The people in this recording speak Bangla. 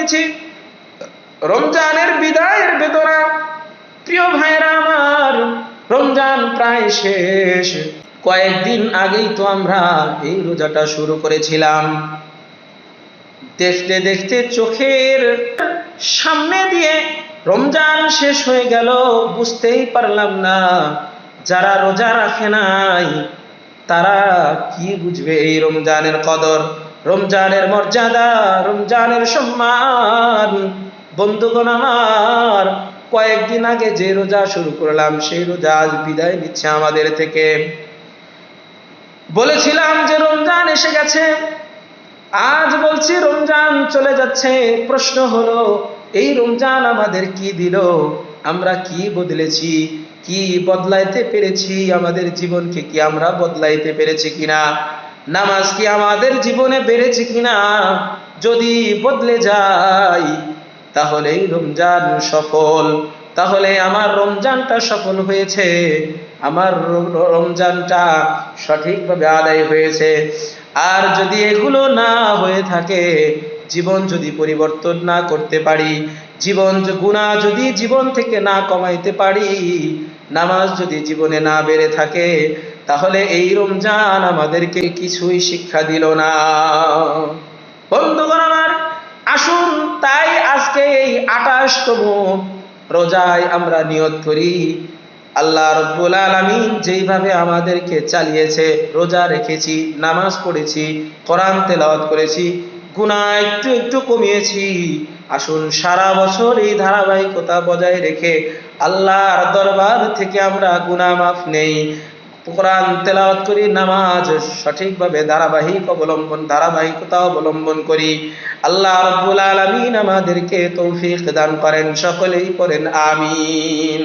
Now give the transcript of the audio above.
করেছি। রমজানের বিদায়ের বেদনা। প্রিয় ভাইরা আমার, রমজান প্রায় শেষ। কয়েকদিন আগেই তো আমরা এই রোজাটা শুরু করেছিলাম। দেখতে দেখতে চোখের সামনে দিয়ে রমজান শেষ হয়ে গেল, বুঝতেই পারলাম না। যারা রোজা রাখে নাই তারা কি বুঝবে এই রমজানের কদর, রমজানের মর্যাদা, রমজানের সম্মান। বন্ধুগণ আমার, কয়েকদিন আগে যে রোজা শুরু করলাম সেই রোজা আজ বিদায় নিচ্ছে আমাদের থেকে। বলেছিলাম যে রমজান এসে গেছে, আজ বলছি রমজান চলে যাচ্ছে। প্রশ্ন হলো, এই রমজান আমাদের কি দিল? আমরা কি বদলেছি, কি বদলাইতে পেরেছি? আমাদের জীবনকে কি আমরা বদলাইতে পেরেছি কিনা? নামাজ কি আমাদের জীবনে বেড়েছে কিনা? যদি বদলে যায় তাহলে এই রমজান সফল, তাহলে আমার রমজানটা সফল হয়েছে, আমার রমজানটা সঠিকভাবে আদায় হয়েছে। আর যদি এগুলো না হয়ে থাকে, জীবন যদি পরিবর্তন না করতে পারি, জীবন গুনাহ যদি জীবন থেকে না কমাইতে পারি, নামাজ যদি জীবনে না বেড়ে থাকে, তাহলে এই রমজান আমাদেরকে কিছুই শিক্ষা দিল না। বন্ধুগণ আমার, আসুন তাই আজকে এই 28তম রোজায় আমরা নিয়ত করি, আল্লাহ রাব্বুল আলামিন যেইভাবে আমাদেরকে চালিয়েছে, রোজা রেখেছি, নামাজ পড়েছি, কোরআন তেলাওয়াত করেছি, গুনাহ একটু একটু কমিয়েছি, আসুন সারা বছর এই ধারাবাহিকতা বজায় রেখে আল্লাহর দরবার থেকে আমরা গুনাহ মাফ নেই, কোরআন তেলাওয়াত করি, নামাজ সঠিকভাবে ধারাবাহিকতা অবলম্বন করি। আল্লাহ রাব্বুল আলামিন আমাদেরকে তৌফিক দান করেন। সকলেই পড়েন আমিন।